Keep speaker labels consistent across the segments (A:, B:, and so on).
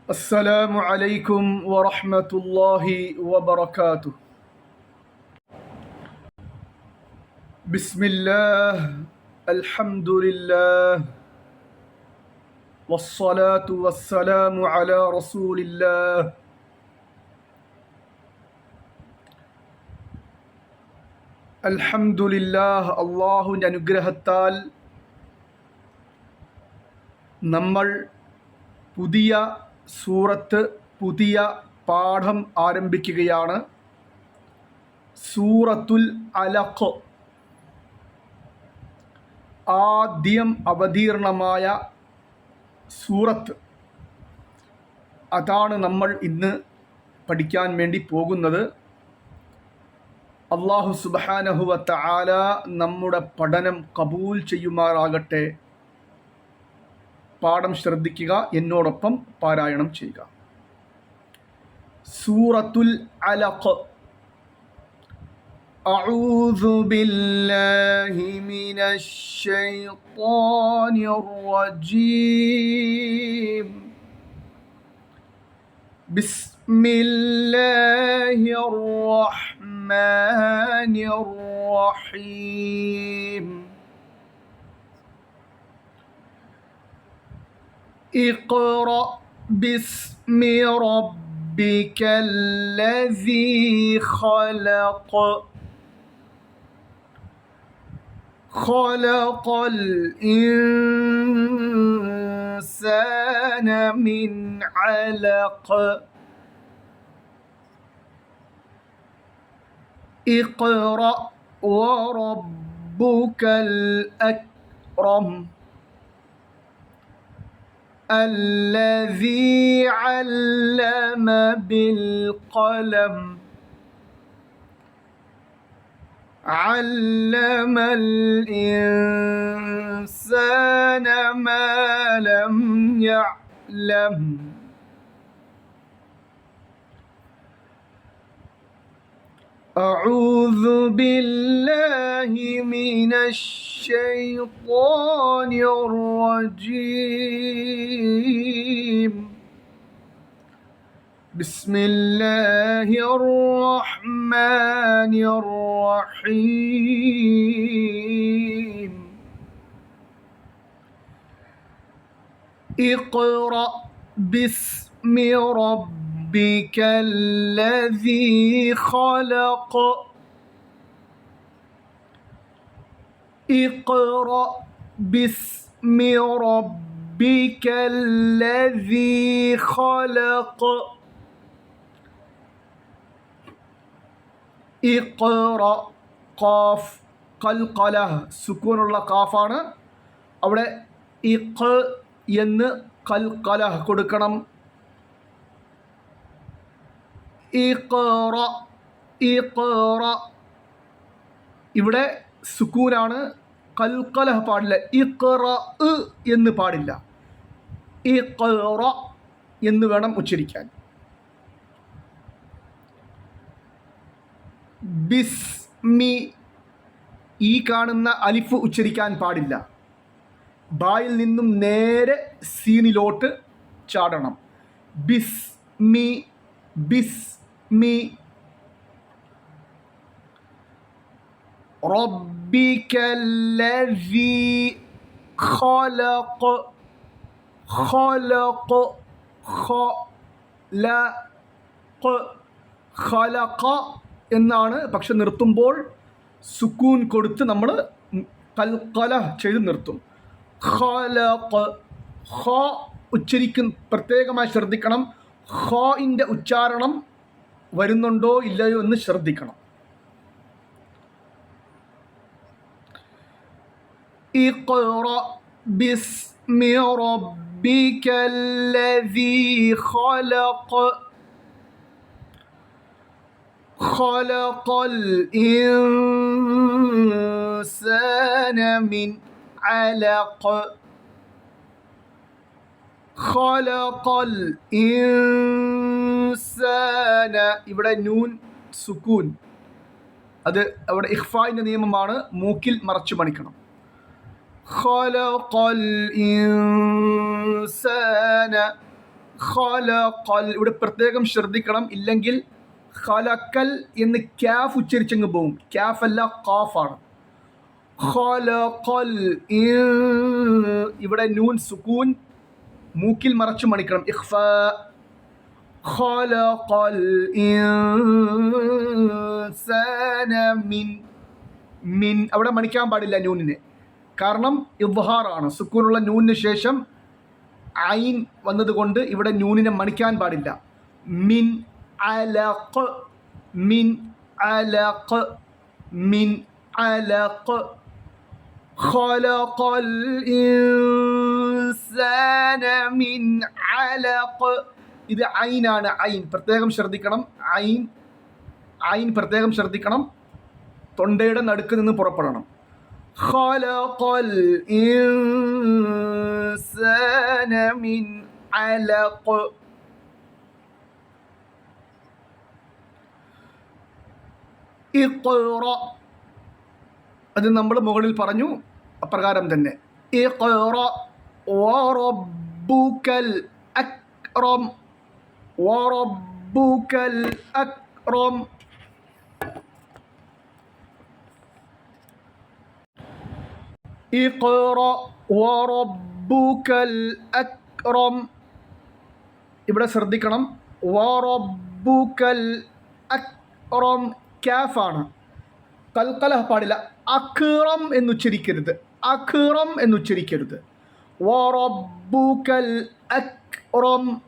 A: السلام عليكم ورحمة الله وبركاته. بسم الله، الحمد لله، والصلاة والسلام على رسول الله. അൽഹംദുലില്ലാഹ്, അള്ളാഹുവിൻ്റെ അനുഗ്രഹത്താൽ നമ്മൾ പുതിയ സൂറത്ത്, പുതിയ പാഠം ആരംഭിക്കുകയാണ്. സൂറത്തുൽ അലഖ്, ആദ്യം അവതീർണമായ സൂറത്ത്. അതാണ് നമ്മൾ ഇന്ന് പഠിക്കാൻ വേണ്ടി പോകുന്നത്. അല്ലാഹു സുബ്ഹാനഹു വ തആല നമ്മുടെ പഠനം കബൂൽ ചെയ്യുമാറാകട്ടെ. പാഠം ശ്രദ്ധിക്കുക, എന്നോടൊപ്പം പാരായണം ചെയ്യുക. സൂറത്തുൽ അലഖ്. അഊദു ബില്ലാഹി മിനശ് ശൈത്വാനിർ റജീം. ബിസ്മില്ലാഹിർ റഹ്മാനിർ റഹീം. اقرأ باسم ربك الذي خلق. خلق الإنسان من علق. اقرأ وربك الأكرم. الذي علم بالقلم. علم الإنسان ما لم يعلم. أعوذ بالله من الشيطان الرجيم. بسم الله الرحمن الرحيم. اقرأ باسم ربك الذي خلق. اقرأ باسم ربك الذي خلق. ഇഖ്റ, ഖാഫ്, ഖൽഖല, സുക്കൂനുള്ള ഖാഫാണ്. അവിടെ ഇഖ് എന്ന് ഖൽഖല കൊടുക്കണം. ഇഖ്റ, ഇഖ്റ, ഇവിടെ സുക്കൂനാണ്. ഖൽഖല പാടില്ല. ഇഖ്റ എന്ന് പാടില്ല. ഇഖ്റ എന്ന് വേണം ഉച്ചരിക്കാൻ. ബിസ്മി, ഈ കാണുന്ന അലിഫ് ഉച്ചരിക്കാൻ പാടില്ല. ബായിൽ നിന്നും നേരെ സീനിലോട്ട് ചാടണം. ബിസ്മി, ബിസ്മി. റബ്ബിക്കല്ലസീ ഖലഖ്. ഖലഖ്, ഖലഖ്, ഖലഖ എന്നാണ്. പക്ഷെ നിർത്തുമ്പോൾ സുക്കൂൻ കൊടുത്ത് നമ്മൾ ഖൽഖല ചെയ്ത് നിർത്തും. ഖലഖ്, ഖ പ്രത്യേകമായി ശ്രദ്ധിക്കണം. ഖഇൻ്റെ ഉച്ചാരണം വരുന്നുണ്ടോ ഇല്ലയോ എന്ന് ശ്രദ്ധിക്കണം. ഇഖ്റ ബിസ്മി റബ്ബിക്കല്ലസീ ഖലഖ്. خلق الإنسان من علق. خلق الإنسان, ഇവിടെ നൂൻ സുക്കൂൻ. അത് അവിടെ ഇഖ്ഫായിൻ്റെ നിയമമാണ്. മൂക്കിൽ മറച്ചു പണിക്കണം. خلق الإنسان ഖലഖൽ. ഇവിടെ പ്രത്യേകം ശ്രദ്ധിക്കണം, ഇല്ലെങ്കിൽ ഖലഖൽ എന്ന് ക്യാഫ് ഉച്ചരിച്ചങ്ങ് പോവും. ക്യാഫ് അല്ല, ഖാഫാണ്. ഖലഖൽ. ഇവിടെ നൂൻ സുക്കൂൻ മൂക്കിൽ മറച്ചു മണിക്കണം. ഇഖ്ഫാ. ഖലഖൽ ഇൻസാന മിൻ. മിൻ അവിടെ മണിക്കാൻ പാടില്ല നൂനിനെ, കാരണം ഇദ്ഹാറാണ്. സുക്കൂനുള്ള നൂനിന് ശേഷം ഐൻ വന്നതുകൊണ്ട് ഇവിടെ നൂനിനെ മണിക്കാൻ പാടില്ല. മിൻ അലഖ്. മിൻ അലഖ്. മിൻ അലഖ്. ഖലഖൽ ഇൻസാന മിൻ അലഖ്. ഇത് ഐനാണ്. ഐൻ പ്രത്യേകം ശ്രദ്ധിക്കണം. ഐൻ പ്രത്യേകം ശ്രദ്ധിക്കണം. തൊണ്ടയുടെ നടുക്ക് നിന്ന് പുറപ്പെടണം. ഖലഖൽ ഇൻസാന മിൻ അലഖ്. ഇഖ്റ. അത് നമ്മൾ മുകളിൽ പറഞ്ഞു, അപ്രകാരം തന്നെ. ഇഖ്റ വറബ്ബുകൽ അക്റം. വറബ്ബുകൽ അക്റം. ഇഖ്റ വറബ്ബുകൽ അക്റം. ഇവിടെ ശ്രദ്ധിക്കണം. വറബ്ബുകൽ അക്റം ക്യാഫാണ്. കൽക്കല പാടില്ല. അക്റം എന്നുച്ചരിക്കരുത്. അക്റം എന്നുച്ചരിക്കരുത്. വറബ്ബുകൽ അക്റം.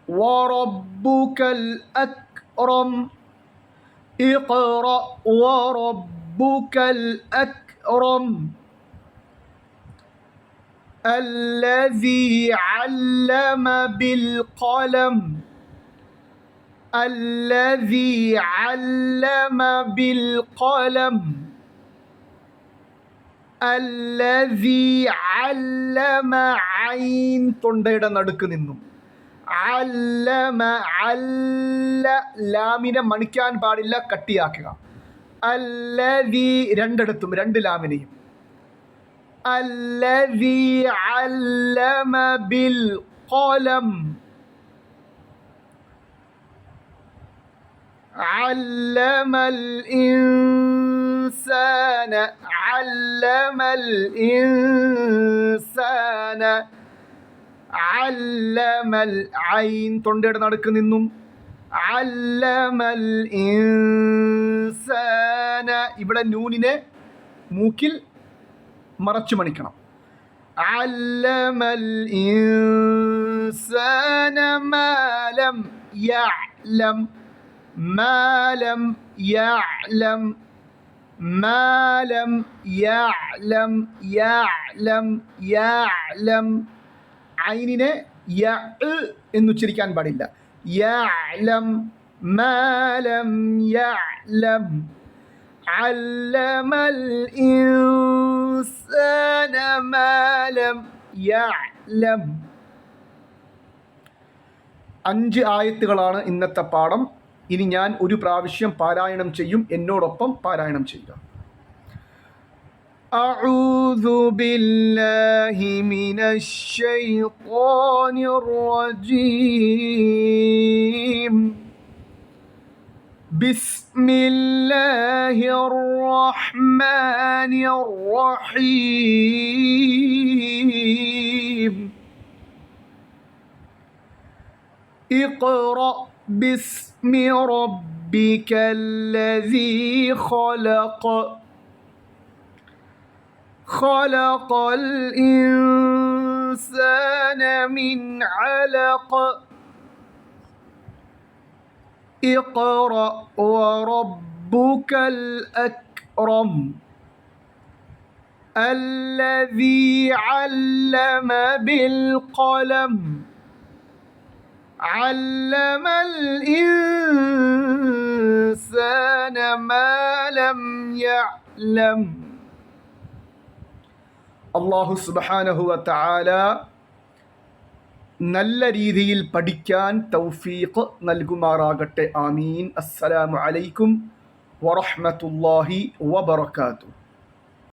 A: വറബ്ബുകൽ അക്റം. ഇഖ്റ വറബ്ബുകൽ അക്റം. الذي علم بالقلم. الذي علم بالقلم. الذي علم عين തൊണ്ടയുടെ നടുക്ക് നിന്നും. അല്ലമ. അല്ല ലാമിനെ മണിക്കാൻ പാടില്ല, കട്ടിയാക്കുക. അല്ലദീ രണ്ടിടത്തും, രണ്ട് ലാമിനെയും. الذي علم بالقلم. علم الإنسان. علم الإنسان. علم العين തൊണ്ടയുടെ നടുക്ക് നിന്നും. علم الإنسان. ഇവിടെ നൂനിനെ മൂക്കിൽ മറച്ചു മണിക്കണം. അല്ലമൽ ഇൻസാന മാലം യഅലം. മാലം യഅലം. മാലം യഅലം. യഅലം. യഅലം. ഐനിനെ യ എന്നുച്ചരിക്കാൻ പാടില്ല. യഅലം. മാലം യഅലം. علم الإنسان ما لم يعلم. 5 ആയത്തുകളാണ് ഇന്നത്തെ പാഠം. ഇനി ഞാൻ ഒരു പ്രാവശ്യം പാരായണം ചെയ്യും, എന്നോടൊപ്പം പാരായണം ചെയ്യുക. أعوذ بالله من الشيطان الرجيم. بسم الله الرحمن الرحيم. اقرأ باسم ربك الذي خلق. خلق الإنسان من علق. اقرأ وربك الأكرم. الذي علم بالقلم. علم الإنسان ما لم يعلم. الله سبحانه وتعالى നല്ല രീതിയിൽ പഠിക്കാൻ തൗഫീഖ് നൽകുമാറാകട്ടെ. ആമീൻ. അസ്സലാമു അലൈക്കും വറഹ്മത്തുള്ളാഹി വബറകാതുഹു.